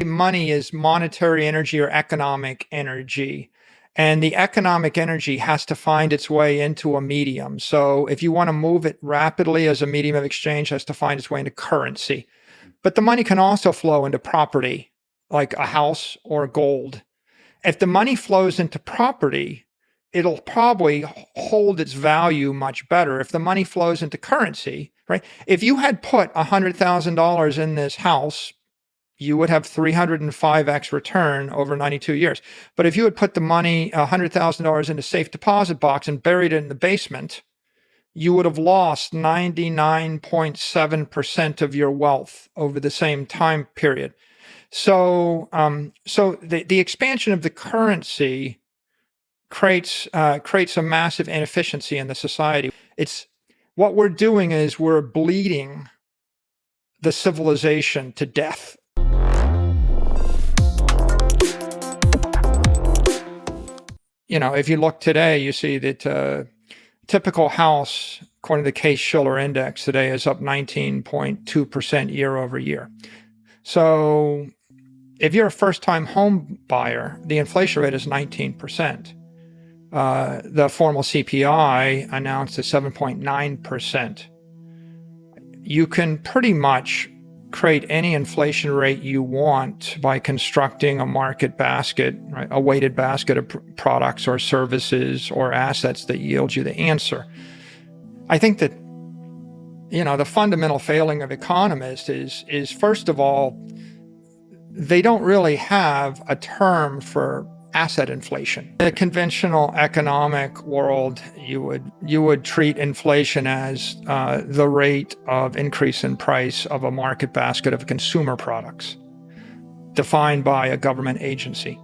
money is monetary energy or economic energy. And the economic energy has to find its way into a medium. So if you want to move it rapidly as a medium of exchange, it has to find its way into currency. But the money can also flow into property, like a house or gold. If the money flows into property, it'll probably hold its value much better. If the money flows into currency, right? If you had put $100,000 in this house, you would have 305x return over 92 years. But if you had put the money, $100,000 in a safe deposit box and buried it in the basement, you would have lost 99.7% of your wealth over the same time period. So, the expansion of the currency creates a massive inefficiency in the society. It's what we're doing is we're bleeding the civilization to death. If you look today, you see that typical house, according to the Case-Shiller Index today, is up 19.2% year over year. So if you're a first-time home buyer, the inflation rate is 19%. The formal CPI announced at 7.9%. You can pretty much create any inflation rate you want by constructing a market basket, right? A weighted basket of products or services or assets that yield you the answer. I think that, the fundamental failing of economists is first of all, they don't really have a term for asset inflation. In a conventional economic world, you would treat inflation as the rate of increase in price of a market basket of consumer products, defined by a government agency.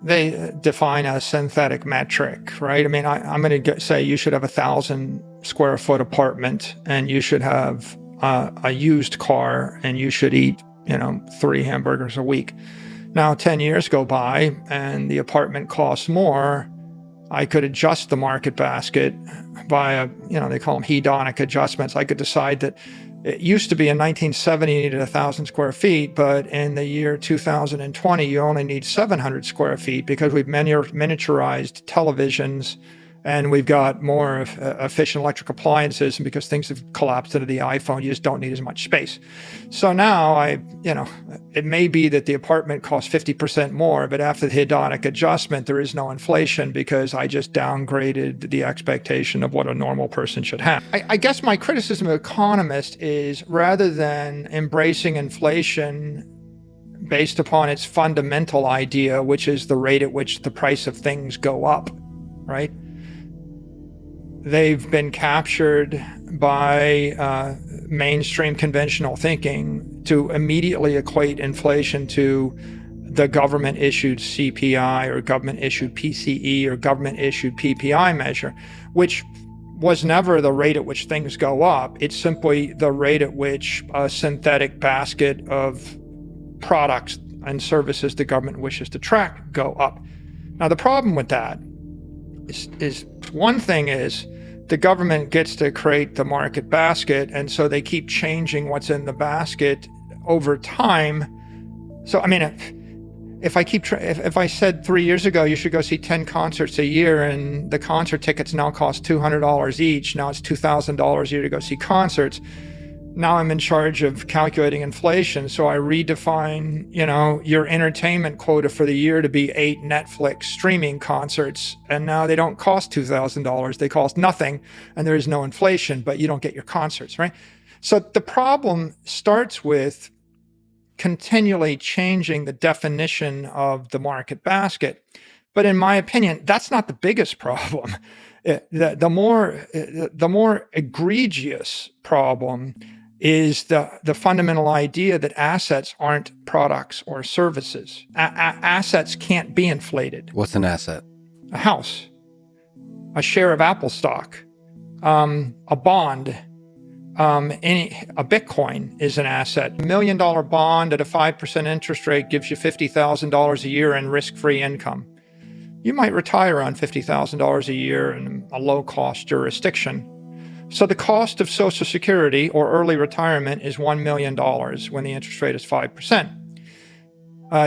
They define a synthetic metric, right? I mean, I'm going to say you should have 1,000 square foot apartment, and you should have a used car, and you should eat, 3 hamburgers a week. Now, 10 years go by and the apartment costs more. I could adjust the market basket by they call them hedonic adjustments. I could decide that it used to be in 1970 you needed 1,000 square feet, but in the year 2020, you only need 700 square feet because we've miniaturized televisions and we've got more efficient electric appliances, and because things have collapsed into the iPhone, you just don't need as much space. So now it may be that the apartment costs 50% more, but after the hedonic adjustment, there is no inflation because I just downgraded the expectation of what a normal person should have. I guess my criticism of economists is rather than embracing inflation based upon its fundamental idea, which is the rate at which the price of things go up, right? They've been captured by mainstream conventional thinking to immediately equate inflation to the government-issued CPI or government-issued PCE or government-issued PPI measure, which was never the rate at which things go up. It's simply the rate at which a synthetic basket of products and services the government wishes to track go up. Now, the problem with that is one thing is the government gets to create the market basket, and so they keep changing what's in the basket over time. So, I mean, if I said 3 years ago you should go see 10 concerts a year, and the concert tickets now cost $200 each, now it's $2,000 a year to go see concerts. Now I'm in charge of calculating inflation, so I redefine, your entertainment quota for the year to be 8 Netflix streaming concerts, and now they don't cost $2,000, they cost nothing, and there is no inflation, but you don't get your concerts, right? So the problem starts with continually changing the definition of the market basket. But in my opinion, that's not the biggest problem. The more egregious problem is the fundamental idea that assets aren't products or services. Assets can't be inflated. What's an asset? A house, a share of Apple stock, a bond, a Bitcoin is an asset. $1 million bond at a 5% interest rate gives you $50,000 a year in risk-free income. You might retire on $50,000 a year in a low-cost jurisdiction. So the cost of Social Security or early retirement is $1 million when the interest rate is 5%.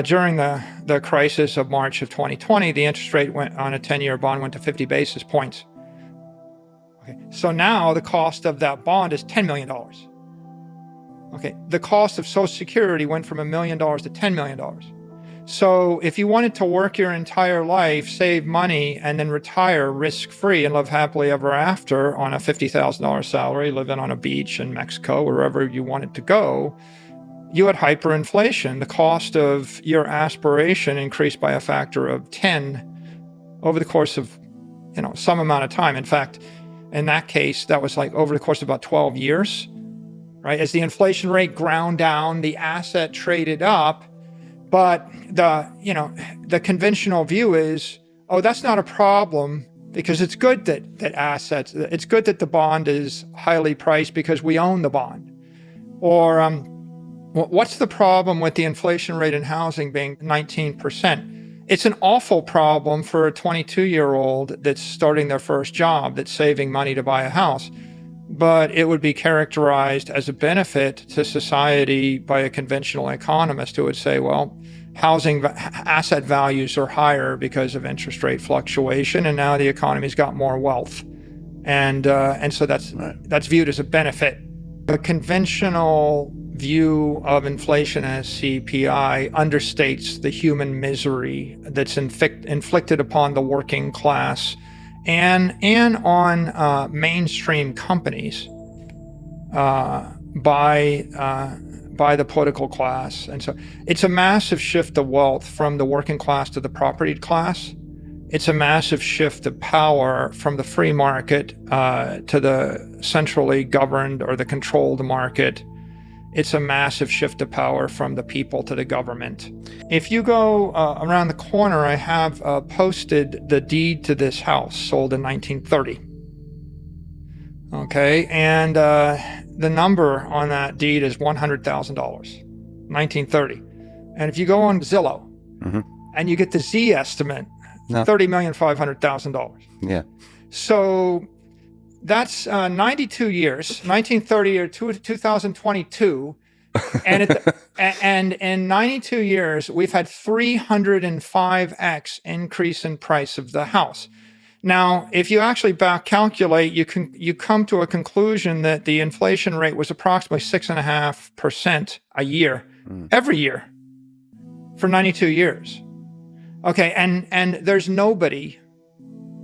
During the crisis of March of 2020, the interest rate went on a 10-year bond went to 50 basis points. Okay, so now the cost of that bond is $10 million. Okay, the cost of Social Security went from $1 million to $10 million. So if you wanted to work your entire life, save money, and then retire risk-free and live happily ever after on a $50,000 salary, living on a beach in Mexico, wherever you wanted to go, you had hyperinflation. The cost of your aspiration increased by a factor of 10 over the course of, some amount of time. In fact, in that case, that was like over the course of about 12 years, right? As the inflation rate ground down, the asset traded up. But the conventional view is, oh, that's not a problem because it's good that it's good that the bond is highly priced because we own the bond. Or what's the problem with the inflation rate in housing being 19%? It's an awful problem for a 22-year-old that's starting their first job, that's saving money to buy a house. But it would be characterized as a benefit to society by a conventional economist who would say, well, housing asset values are higher because of interest rate fluctuation, and now the economy's got more wealth. And so that's viewed as a benefit. The conventional view of inflation as CPI understates the human misery that's inflicted upon the working class and on mainstream companies by the political class. And so it's a massive shift of wealth from the working class to the propertied class. It's a massive shift of power from the free market to the centrally governed or the controlled market. It's a massive shift of power from the people to the government. If you go around the corner, I have posted the deed to this house, sold in 1930. Okay, and the number on that deed is $100,000, 1930. And if you go on Zillow and you get the Z estimate, $30,500,000. Yeah. So that's 92 years, 1930 or 2022. And in 92 years, we've had 305x increase in price of the house. Now, if you actually back calculate, you come to a conclusion that the inflation rate was approximately 6.5% a year, every year, for 92 years. Okay, and there's nobody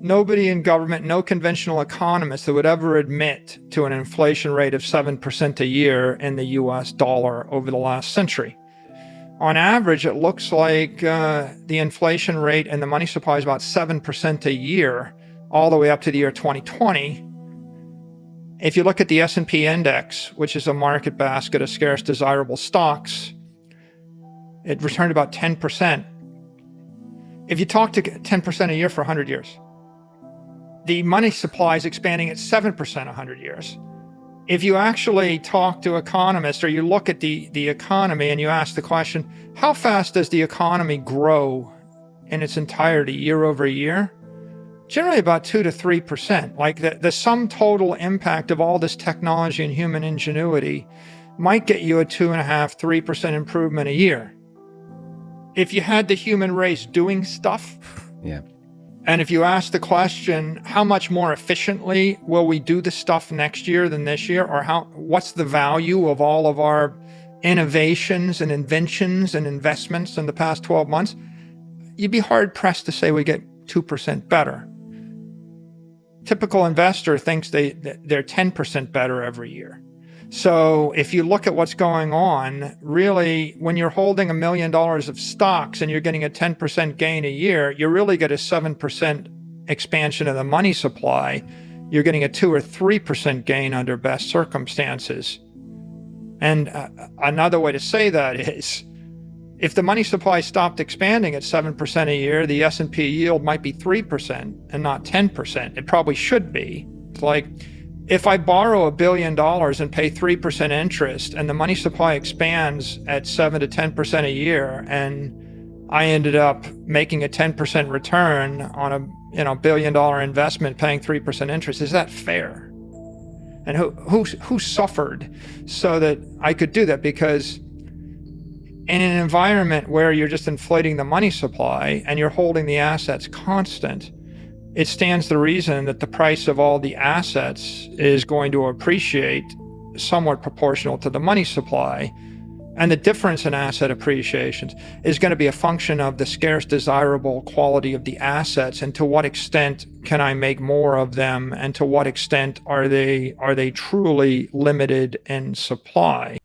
in government, no conventional economist that would ever admit to an inflation rate of 7% a year in the US dollar over the last century. On average, it looks like the inflation rate and the money supply is about 7% a year, all the way up to the year 2020. If you look at the S&P index, which is a market basket of scarce desirable stocks, it returned about 10%. If you talk to 10% a year for 100 years, the money supply is expanding at 7% 100 years. If you actually talk to economists or you look at the economy and you ask the question, how fast does the economy grow in its entirety year over year? Generally about 2 to 3%. Like the sum total impact of all this technology and human ingenuity might get you a 2.5%, 3% improvement a year. If you had the human race doing stuff, and if you ask the question, how much more efficiently will we do the stuff next year than this year? Or what's the value of all of our innovations and inventions and investments in the past 12 months? You'd be hard pressed to say we get 2% better. Typical investor thinks they're 10% better every year. So if you look at what's going on, really, when you're holding $1 million of stocks and you're getting a 10% gain a year, you really get a 7% expansion of the money supply. You're getting a 2 or 3% gain under best circumstances. And another way to say that is, if the money supply stopped expanding at 7% a year, the S&P yield might be 3% and not 10%. It probably should be. It's like, if I borrow $1 billion and pay 3% interest and the money supply expands at 7 to 10% a year, and I ended up making a 10% return on a $1 billion investment paying 3% interest, is that fair? And who suffered so that I could do that? Because In an environment where you're just inflating the money supply and you're holding the assets constant, it stands to reason that the price of all the assets is going to appreciate somewhat proportional to the money supply. And the difference in asset appreciation is going to be a function of the scarce desirable quality of the assets and to what extent can I make more of them and to what extent are they truly limited in supply.